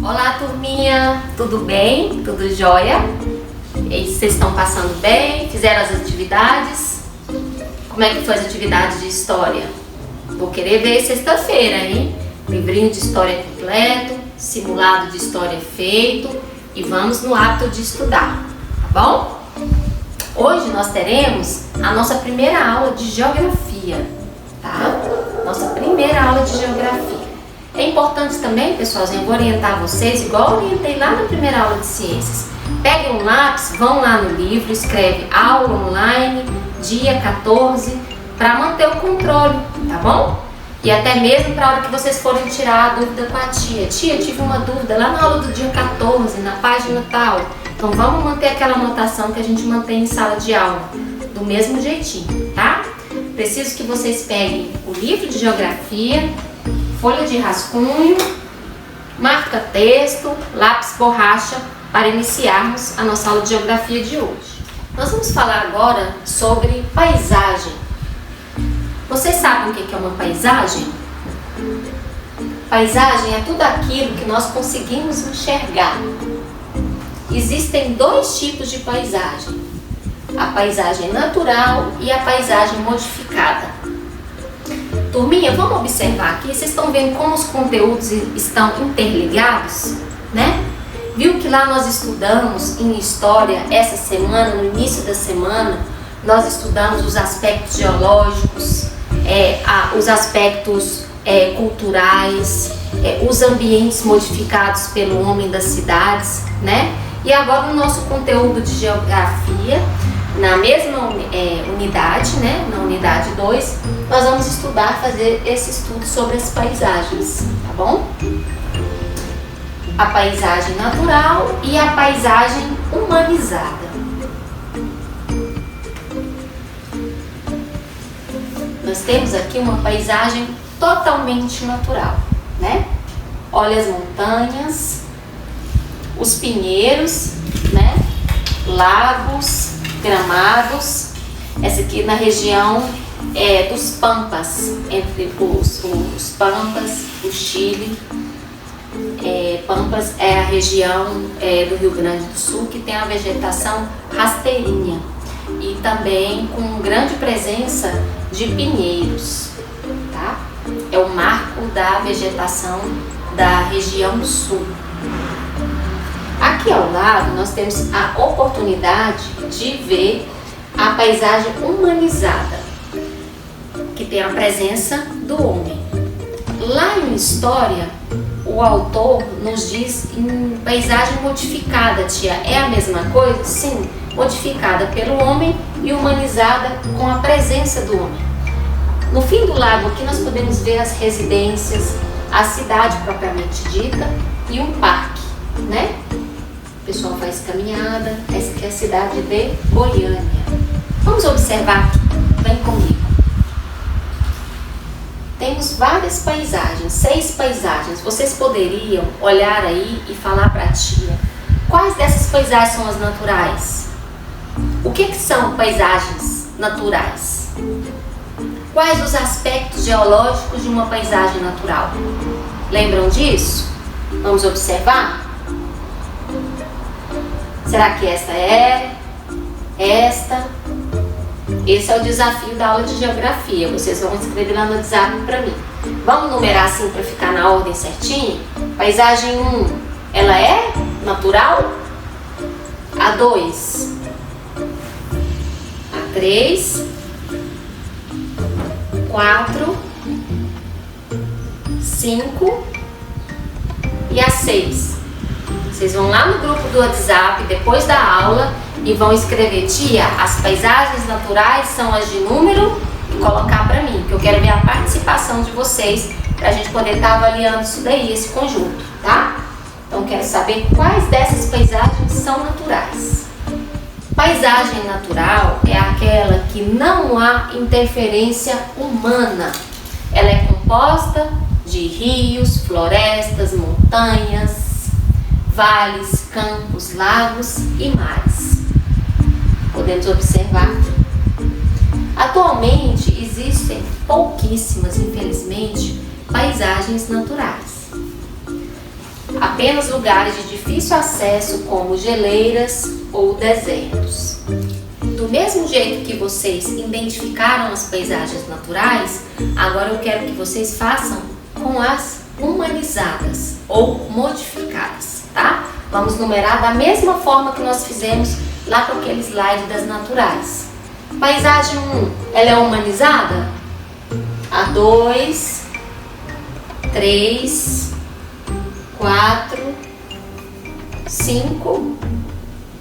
Olá, turminha! Tudo bem? Tudo jóia? E vocês estão passando bem? Fizeram as atividades? Como é que foi as atividades de história? Vou querer ver sexta-feira, hein? Livrinho de história completo, simulado de história feito e vamos no hábito de estudar, tá bom? Hoje nós teremos a nossa primeira aula de geografia, tá? Nossa primeira aula de geografia. É importante também, pessoalzinho, eu vou orientar vocês, igual eu orientei lá na primeira aula de ciências. Peguem um lápis, vão lá no livro, escreve aula online, dia 14, para manter o controle, tá bom? E até mesmo para a hora que vocês forem tirar a dúvida com a tia. Tia, tive uma dúvida lá na aula do dia 14, na página tal. Então vamos manter aquela anotação que a gente mantém em sala de aula, do mesmo jeitinho, tá? Preciso que vocês peguem o livro de geografia, folha de rascunho, marca-texto, lápis borracha para iniciarmos a nossa aula de geografia de hoje. Nós vamos falar agora sobre paisagem. Vocês sabem o que é uma paisagem? Paisagem é tudo aquilo que nós conseguimos enxergar. Existem dois tipos de paisagem: a paisagem natural e a paisagem modificada. Turminha, vamos observar aqui, vocês estão vendo como os conteúdos estão interligados, né? Viu que lá nós estudamos em história essa semana, no início da semana, nós estudamos os aspectos geológicos, os aspectos culturais, os ambientes modificados pelo homem das cidades, né? E agora no nosso conteúdo de geografia, na mesma unidade, né, na unidade 2, nós vamos fazer esse estudo sobre as paisagens, tá bom? A paisagem natural e a paisagem humanizada. Nós temos aqui uma paisagem totalmente natural, né? Olha as montanhas, os pinheiros, né? Lagos, gramados. Essa aqui na região dos Pampas, entre os Pampas, o Chile. Pampas é a região do Rio Grande do Sul que tem a vegetação rasteirinha e também com grande presença de pinheiros, tá? É o marco da vegetação da região sul. Aqui ao lado nós temos a oportunidade de ver a paisagem humanizada, que tem a presença do homem. Lá em história, o autor nos diz em paisagem modificada, tia. É a mesma coisa? Sim, modificada pelo homem e humanizada com a presença do homem. No fim do lago aqui nós podemos ver as residências, a cidade propriamente dita e um parque, né? O pessoal faz caminhada. Essa aqui é a cidade de Goiânia. Vamos observar aqui, vem comigo. Temos várias paisagens, 6 paisagens. Vocês poderiam olhar aí e falar para a tia quais dessas paisagens são as naturais? O que são paisagens naturais? Quais os aspectos geológicos de uma paisagem natural? Lembram disso? Vamos observar? Será que esta é? Esta? Esse é o desafio da aula de geografia. Vocês vão escrever lá no WhatsApp para mim. Vamos numerar assim para ficar na ordem certinho? Paisagem 1, ela é natural? A 2, a 3, 4, 5 e a 6. Vocês vão lá no grupo do WhatsApp depois da aula e vão escrever: tia, as paisagens naturais são as de número, e colocar para mim, que eu quero ver a participação de vocês para a gente poder estar avaliando isso daí, esse conjunto, tá? Então quero saber quais dessas paisagens são naturais. Paisagem natural é aquela que não há interferência humana. Ela é composta de rios, florestas, montanhas, vales, campos, lagos e mares. Podemos observar. Atualmente existem pouquíssimas, infelizmente, paisagens naturais. apenas lugares de difícil acesso como geleiras ou desertos. Do mesmo jeito que vocês identificaram as paisagens naturais, agora eu quero que vocês façam com as humanizadas ou modificadas, tá? Vamos numerar da mesma forma que nós fizemos lá com aquele slide das naturais. Paisagem 1, ela é humanizada? A 2, 3, 4, 5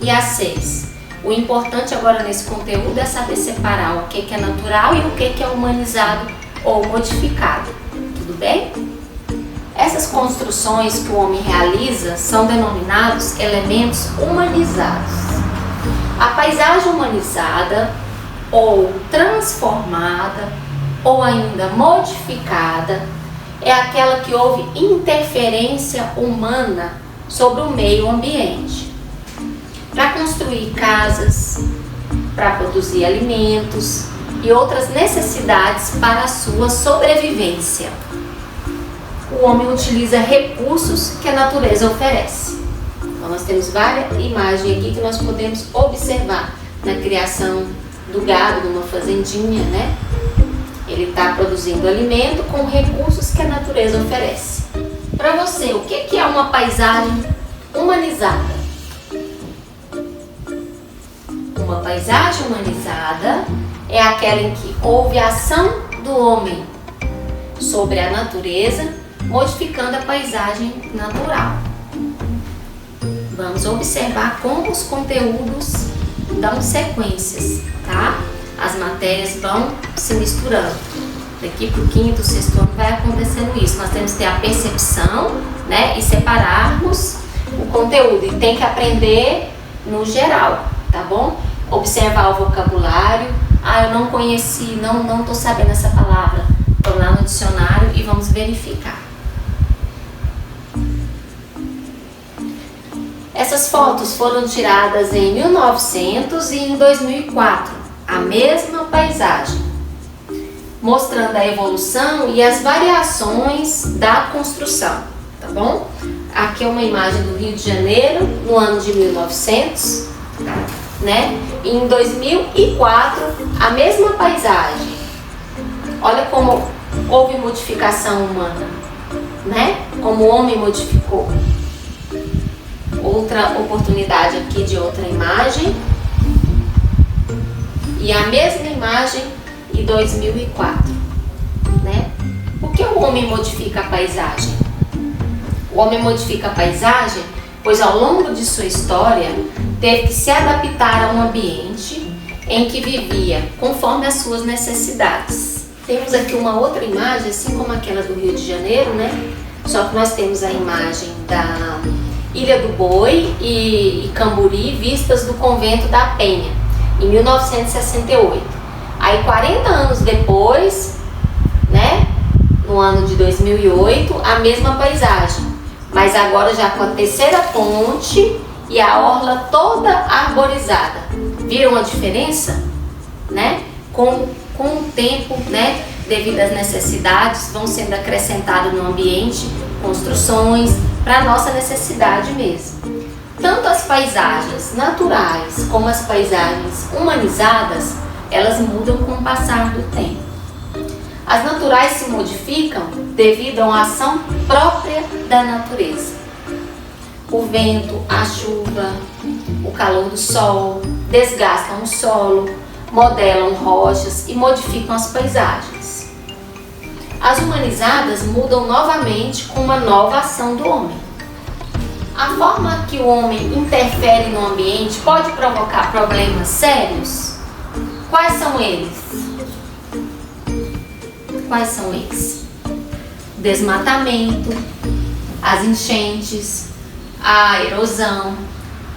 e a 6. O importante agora nesse conteúdo é saber separar o que é natural e o que é humanizado ou modificado. Tudo bem? Essas construções que o homem realiza são denominados elementos humanizados. A paisagem humanizada ou transformada ou ainda modificada é aquela que houve interferência humana sobre o meio ambiente. Para construir casas, para produzir alimentos e outras necessidades para a sua sobrevivência. O homem utiliza recursos que a natureza oferece. Então nós temos várias imagens aqui que nós podemos observar na criação do gado numa fazendinha, né? Ele está produzindo alimento com recursos que a natureza oferece. Para você, o que é uma paisagem humanizada? Uma paisagem humanizada é aquela em que houve a ação do homem sobre a natureza, modificando a paisagem natural. Vamos observar como os conteúdos dão sequências, tá? As matérias vão se misturando. Daqui para o quinto, sexto ano vai acontecendo isso. Nós temos que ter a percepção, né? E separarmos o conteúdo. E tem que aprender no geral, tá bom? Observar o vocabulário. Ah, eu não conheci, não estou sabendo essa palavra. Vamos lá no dicionário e vamos verificar. Essas fotos foram tiradas em 1900 e em 2004, a mesma paisagem, mostrando a evolução e as variações da construção, tá bom? Aqui é uma imagem do Rio de Janeiro, no ano de 1900, né? E em 2004, a mesma paisagem. Olha como houve modificação humana, né? Como o homem modificou. Outra oportunidade aqui de outra imagem. E a mesma imagem em 2004, né? Por que o homem modifica a paisagem? O homem modifica a paisagem pois ao longo de sua história teve que se adaptar a um ambiente em que vivia conforme as suas necessidades. Temos aqui uma outra imagem, assim como aquela do Rio de Janeiro, né? Só que nós temos a imagem da Ilha do Boi e Camburi, vistas do Convento da Penha, em 1968. Aí 40 anos depois, né, no ano de 2008, a mesma paisagem, mas agora já com a terceira ponte e a orla toda arborizada. Viram a diferença? Né? Com o tempo, né, devido às necessidades, vão sendo acrescentadas no ambiente construções para a nossa necessidade mesmo. Tanto as paisagens naturais como as paisagens humanizadas, elas mudam com o passar do tempo. As naturais se modificam devido a uma ação própria da natureza. O vento, a chuva, o calor do sol desgastam o solo, modelam rochas e modificam as paisagens. As humanizadas mudam novamente com uma nova ação do homem. A forma que o homem interfere no ambiente pode provocar problemas sérios? Quais são eles? Quais são eles? Desmatamento, as enchentes, a erosão,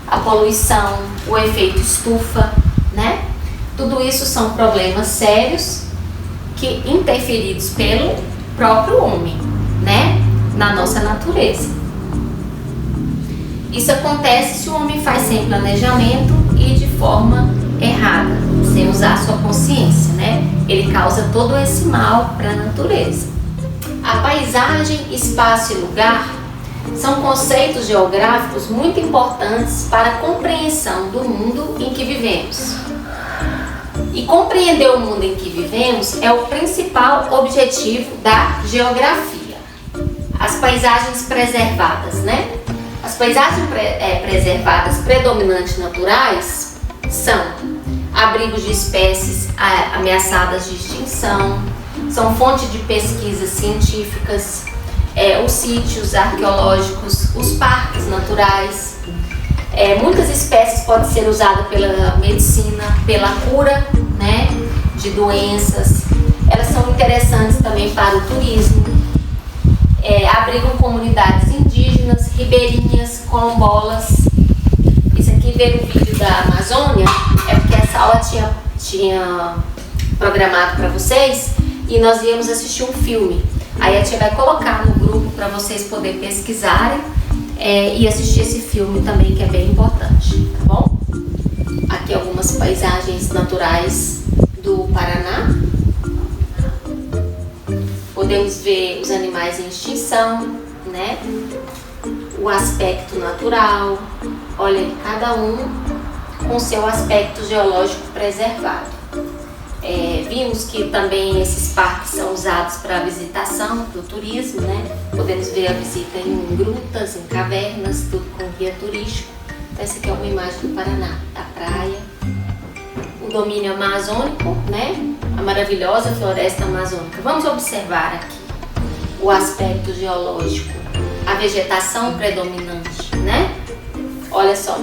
a poluição, o efeito estufa, né? Tudo isso são problemas sérios que interferidos pelo próprio homem, né? Na nossa natureza. Isso acontece se o homem faz sem planejamento e de forma errada, sem usar a sua consciência, né? Ele causa todo esse mal para a natureza. A paisagem, espaço e lugar são conceitos geográficos muito importantes para a compreensão do mundo em que vivemos. E compreender o mundo em que vivemos é o principal objetivo da geografia. As paisagens preservadas, né? As paisagens preservadas predominantes naturais são abrigos de espécies ameaçadas de extinção, são fonte de pesquisas científicas, os sítios arqueológicos, os parques naturais. Muitas espécies podem ser usadas pela medicina, pela cura, né, de doenças. Elas são interessantes também para o turismo. Abrigam comunidades indígenas, ribeirinhas, quilombolas. Isso aqui, ver o vídeo da Amazônia, é porque essa aula tinha programado para vocês e nós íamos assistir um filme. Aí a tia vai colocar no grupo para vocês poderem pesquisarem e assistir esse filme também, que é bem importante, tá bom? Aqui algumas paisagens naturais do Paraná. Podemos ver os animais em extinção, né? O aspecto natural, olha, cada um com seu aspecto geológico preservado. Vimos que também esses parques são usados para a visitação do turismo, né? Podemos ver a visita em grutas, em cavernas, tudo com guia turístico. Então essa aqui é uma imagem do Paraná, da praia. O domínio amazônico, né? A maravilhosa floresta amazônica. Vamos observar aqui o aspecto geológico, a vegetação predominante, né? Olha só,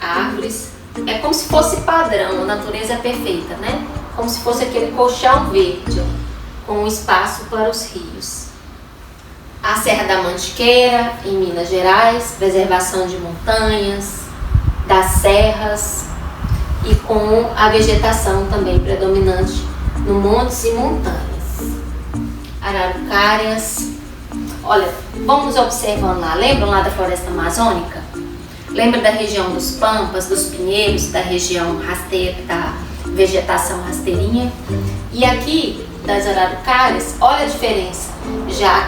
árvores. É como se fosse padrão, a natureza é perfeita, né? Como se fosse aquele colchão verde, com espaço para os rios. A Serra da Mantiqueira, em Minas Gerais, preservação de montanhas, das serras e com a vegetação também predominante no montes e montanhas. Araucárias. Olha, vamos observando lá, lembram lá da floresta amazônica? Lembra da região dos pampas, dos pinheiros, da região rasteira, da vegetação rasteirinha? E aqui, das araucárias, olha a diferença. Já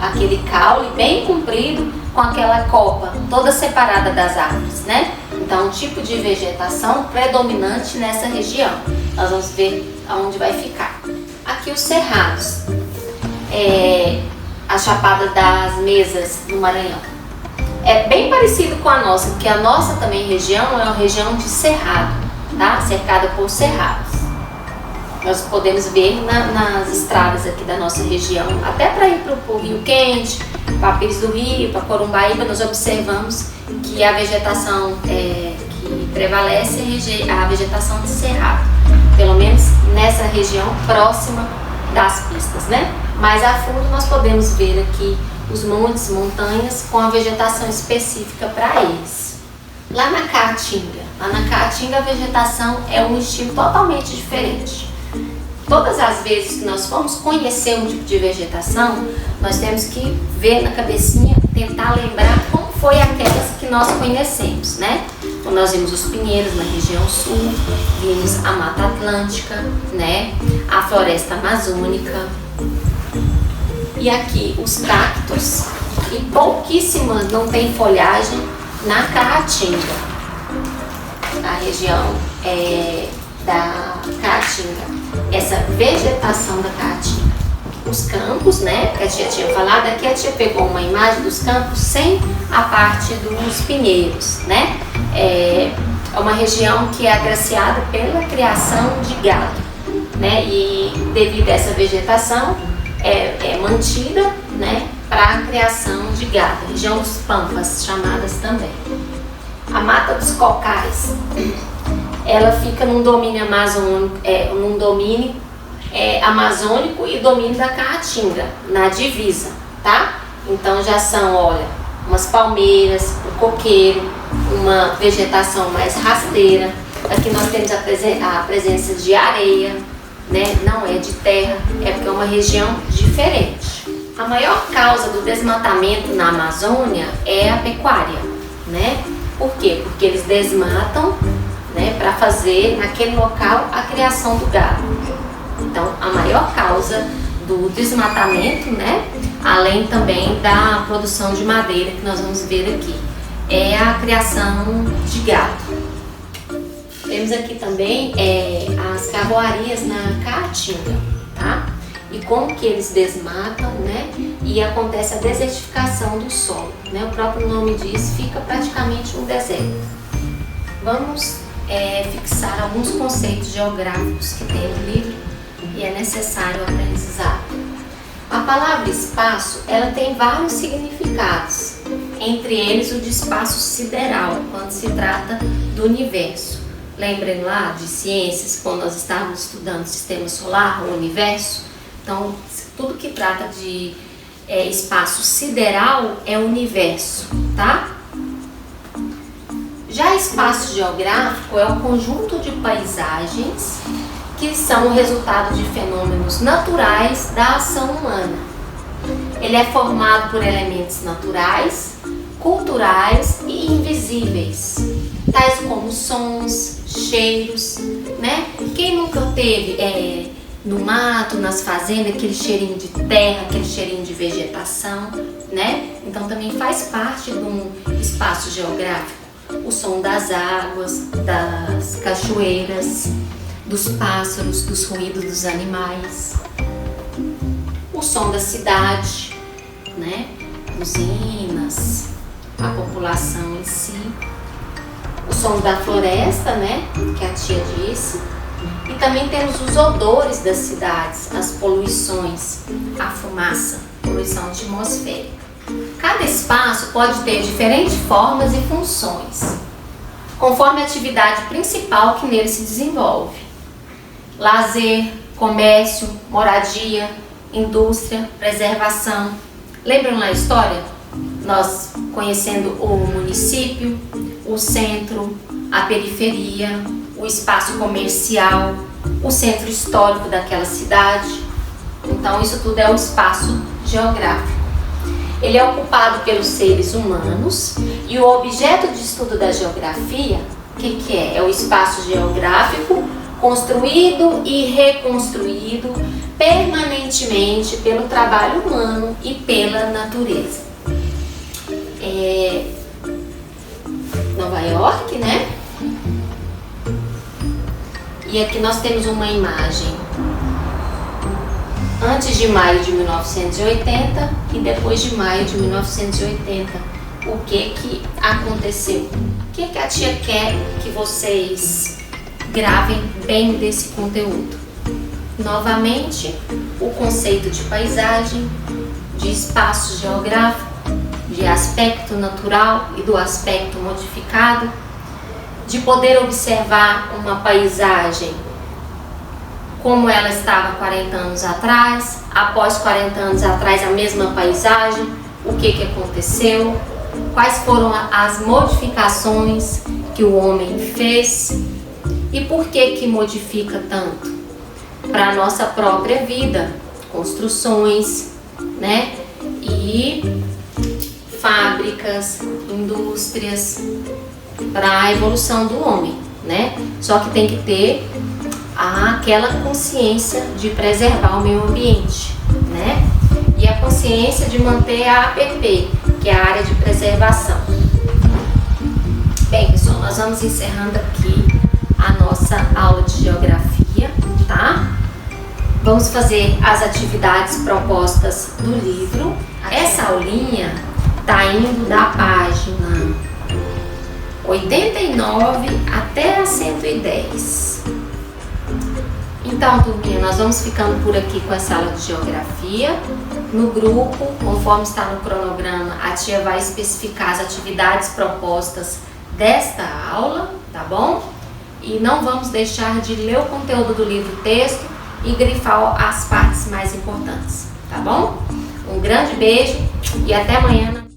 aquele caule bem comprido com aquela copa toda separada das árvores, né? Então, um tipo de vegetação predominante nessa região. Nós vamos ver aonde vai ficar. Aqui os cerrados. A Chapada das Mesas, no Maranhão. É bem parecido com a nossa, porque a nossa também região é uma região de cerrado, tá? Cercada por cerrados. Nós podemos ver nas estradas aqui da nossa região, até para ir para o Rio Quente, para Pires do Rio, para Corumbaíba, nós observamos que a vegetação que prevalece é a vegetação de cerrado, pelo menos nessa região próxima das pistas, né? Mais a fundo nós podemos ver aqui os montes, montanhas com a vegetação específica para eles. Lá na Caatinga a vegetação é um estilo totalmente diferente. Todas as vezes que nós formos conhecer um tipo de vegetação, nós temos que ver na cabecinha, tentar lembrar como foi aquelas que nós conhecemos, né? Então nós vimos os pinheiros na região sul, vimos a Mata Atlântica, né? A floresta amazônica. E aqui os cactos, e pouquíssima não tem folhagem na Caatinga, a região da Caatinga, essa vegetação da Caatinga. Os campos, né, que a tia tinha falado, aqui a tia pegou uma imagem dos campos sem a parte dos pinheiros, né? É uma região que é agraciada pela criação de gado, né? E devido a essa vegetação, é mantida, né, para a criação de gado, região dos pampas, chamadas também. A Mata dos Cocais, ela fica num domínio amazônico e domínio da Caatinga, na divisa, tá? Então já são, olha, umas palmeiras, um coqueiro, uma vegetação mais rasteira. Aqui nós temos a presença de areia, né? Não é de terra, é porque é uma região diferente. A maior causa do desmatamento na Amazônia é a pecuária, né? Por quê? Porque eles desmatam, né, para fazer naquele local a criação do gado. Então, a maior causa do desmatamento, né? Além também da produção de madeira, que nós vamos ver aqui. É a criação de gado. Temos aqui também as carroarias na Caatinga, tá? E como que eles desmatam, né? E acontece a desertificação do solo, né? O próprio nome diz, fica praticamente um deserto. Vamos fixar alguns conceitos geográficos que tem no livro e é necessário aprendizado. A palavra espaço, ela tem vários significados, entre eles o de espaço sideral, quando se trata do universo. Lembrem lá de ciências, quando nós estávamos estudando o sistema solar, o universo? Então, tudo que trata de espaço sideral é o universo, tá? Já espaço geográfico é o conjunto de paisagens que são o resultado de fenômenos naturais da ação humana. Ele é formado por elementos naturais, culturais e invisíveis, tais como sons, cheiros, né? Quem nunca teve no mato, nas fazendas, aquele cheirinho de terra, aquele cheirinho de vegetação, né? Então também faz parte de um espaço geográfico. O som das águas, das cachoeiras, dos pássaros, dos ruídos dos animais. O som da cidade, né? Usinas, a população em si. O som da floresta, né? Que a tia disse. E também temos os odores das cidades, as poluições, a fumaça, poluição atmosférica. Cada espaço pode ter diferentes formas e funções, conforme a atividade principal que nele se desenvolve. Lazer, comércio, moradia, indústria, preservação. Lembram na história? Nós conhecendo o município, o centro, a periferia, o espaço comercial, o centro histórico daquela cidade. Então isso tudo é o espaço geográfico. Ele é ocupado pelos seres humanos e o objeto de estudo da geografia, o que é? É o espaço geográfico construído e reconstruído permanentemente pelo trabalho humano e pela natureza. Nova York, né? E aqui nós temos uma imagem antes de maio de 1980 e depois de maio de 1980. O que aconteceu? O que a tia quer que vocês gravem bem desse conteúdo? Novamente, o conceito de paisagem, de espaço geográfico, de aspecto natural e do aspecto modificado, de poder observar uma paisagem como ela estava 40 anos atrás, após 40 anos atrás a mesma paisagem, o que aconteceu, quais foram as modificações que o homem fez e por que modifica tanto? Para a nossa própria vida, construções, né? E fábricas, indústrias, para a evolução do homem, né? Só que tem que ter aquela consciência de preservar o meio ambiente, né? E a consciência de manter a APP, que é a área de preservação. Bem, pessoal, nós vamos encerrando aqui a nossa aula de geografia, tá? Vamos fazer as atividades propostas do livro. Essa aulinha tá indo da página 89 até a 110. Então, turminha, nós vamos ficando por aqui com essa aula de geografia. No grupo, conforme está no cronograma, a tia vai especificar as atividades propostas desta aula, tá bom? E não vamos deixar de ler o conteúdo do livro texto e grifar as partes mais importantes, tá bom? Um grande beijo e até amanhã.